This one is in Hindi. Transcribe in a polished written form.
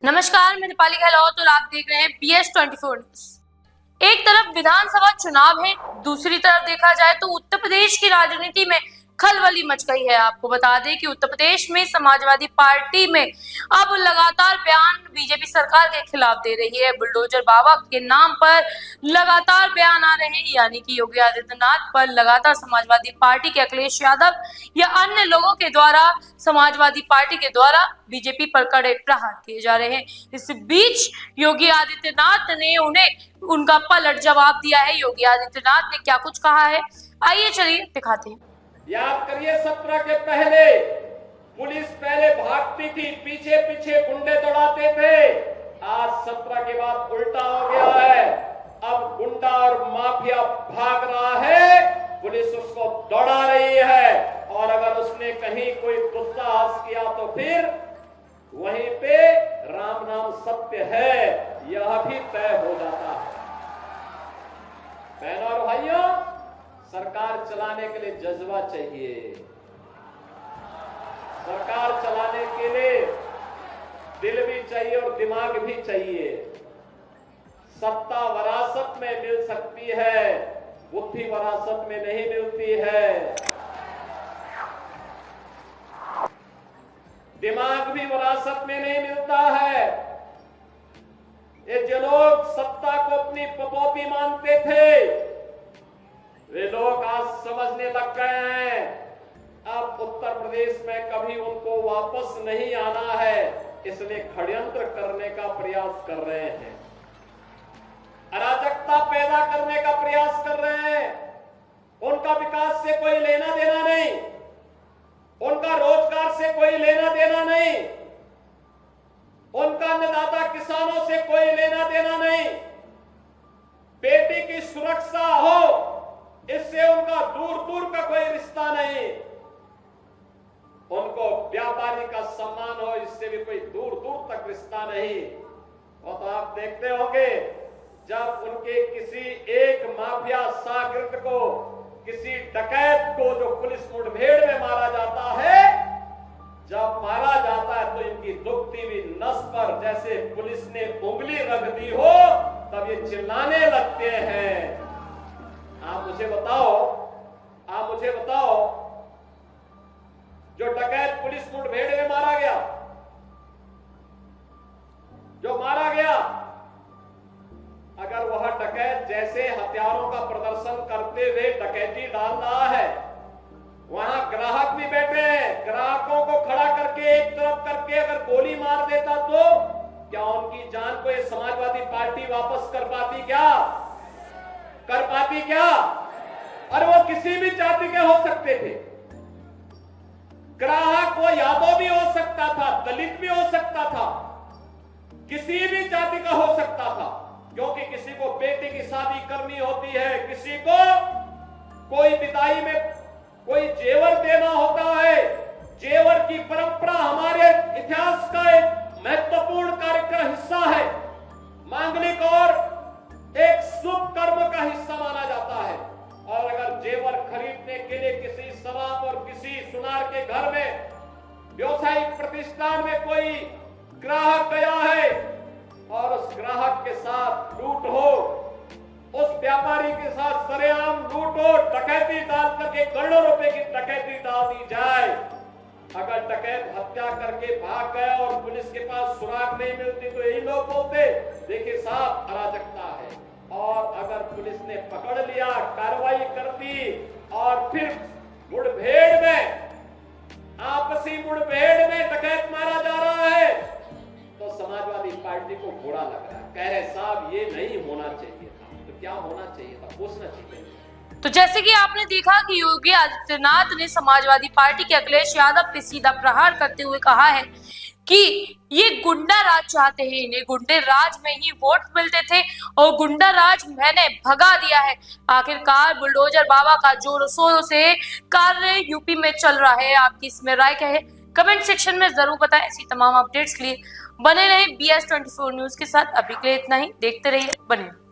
नमस्कार, मैं दीपाली गहलोत और आप देख रहे हैं BS24 न्यूज। एक तरफ विधानसभा चुनाव है, दूसरी तरफ देखा जाए तो उत्तर प्रदेश की राजनीति में खलबली मच गई है। आपको बता दें कि उत्तर प्रदेश में समाजवादी पार्टी में अब लगातार बयान बीजेपी सरकार के खिलाफ दे रही है। बुलडोजर बाबा के नाम पर लगातार बयान आ रहे हैं, यानी कि योगी आदित्यनाथ पर लगातार समाजवादी पार्टी के अखिलेश यादव या अन्य लोगों के द्वारा समाजवादी पार्टी के द्वारा बीजेपी पर कड़े प्रहार किए जा रहे हैं। इस बीच योगी आदित्यनाथ ने उन्हें उनका पलट जवाब दिया है। योगी आदित्यनाथ ने क्या कुछ कहा है, आइए चलिए दिखाते हैं। याद करिए 17 के पहले पुलिस पहले भागती थी, पीछे पीछे गुंडे दौड़ाते थे। आज 17 के बाद उल्टा हो गया है। अब गुंडा और माफिया भाग रहा है, पुलिस उसको दौड़ा रही है। और अगर उसने कहीं कोई दुस्साहस किया तो फिर वहीं पे राम नाम सत्य है, यह भी तय हो जाता है। बहनों और भाइयों, सरकार चलाने के लिए जज्बा चाहिए। सरकार चलाने के लिए दिल भी चाहिए और दिमाग भी चाहिए। सत्ता विरासत में मिल सकती है, बुद्धि विरासत में नहीं मिलती है। दिमाग भी विरासत में नहीं मिलता है। ये जो लोग सत्ता को अपनी पपौती मानते थे, वे लोग आज समझने लग गए हैं अब उत्तर प्रदेश में कभी उनको वापस नहीं आना है, इसलिए षड्यंत्र करने का प्रयास कर रहे हैं, अराजकता पैदा करने का प्रयास कर रहे हैं। उनका विकास से कोई लेना देना नहीं, उनका रोजगार से कोई लेना देना नहीं, उनका अन्नदाता किसानों से कोई लेना देना नहीं। बेटी की सुरक्षा हो, इससे उनका दूर दूर का कोई रिश्ता नहीं। उनको व्यापारी का सम्मान हो, इससे भी कोई दूर दूर तक रिश्ता नहीं। और तो आप देखते होंगे जब उनके किसी एक माफिया शागिर्द को, किसी डकैत को जो पुलिस मुठभेड़ में मारा जाता है, जब मारा जाता है तो इनकी दुखती हुई नस पर जैसे पुलिस ने उंगली रख दी हो, तब ये चिल्लाने लगते हैं। आप मुझे बताओ, जो डकैत पुलिस मुठभेड़ में मारा गया, अगर वह डकैत जैसे हथियारों का प्रदर्शन करते हुए डकैती डाल रहा है, वहां ग्राहक भी बैठे हैं, ग्राहकों को खड़ा करके एक तरफ करके अगर गोली मार देता तो क्या उनकी जान को ये समाजवादी पार्टी वापस कर पाती क्या? और वो किसी भी जाति के हो सकते थे। ग्राहक वो यादव भी हो सकता था, दलित भी हो सकता था, किसी भी जाति का हो सकता था, क्योंकि किसी को बेटे की शादी करनी होती है, किसी को कोई विदाई में कोई जेवर देना होता है। जेवर की परंपरा हमारे इतिहास का एक महत्वपूर्ण कार्यक्रम हिस्सा है, मांगलिक और एक शुभ कर्म का हिस्सा माना जाता है। और अगर जेवर खरीदने के लिए किसी शराब और किसी सुनार के घर में, व्यवसायिक प्रतिष्ठान में कोई ग्राहक गया है और उस ग्राहक के साथ लूट हो, उस व्यापारी के साथ सरेआम लूट हो, डकैती डाल करके करोड़ों रुपए की डकैती डाल दी जाए, अगर डकैत हत्या करके भाग गया और पुलिस के पास सुराग नहीं मिलती तो यही लोग बोलते, देखिए साहब अराजकता है। और अगर पुलिस ने पकड़ लिया, कार्रवाई कर दी और फिर मुठभेड़ में, आपसी मुठभेड़ में डकैत मारा जा रहा है, तो समाजवादी पार्टी को बुरा लग रहा है, कह रहे साहब ये नहीं होना चाहिए था। तो क्या होना चाहिए था, पूछना चाहिए। तो जैसे कि आपने देखा कि योगी आदित्यनाथ ने समाजवादी पार्टी के अखिलेश यादव पे सीधा प्रहार करते हुए कहा है कि ये गुंडा राज चाहते हैं, इन्हें गुंडे राज में ही वोट मिलते थे और गुंडा राज मैंने भगा दिया है। आखिरकार बुलडोजर बाबा का जोरों शोरों से कार्य यूपी में चल रहा है। आपकी इसमें राय क्या है, कमेंट सेक्शन में जरूर बताएं। ऐसी तमाम अपडेट्स के लिए बने रहे BS24 न्यूज के साथ। अभी के लिए इतना ही, देखते रहिए, बने रहिए।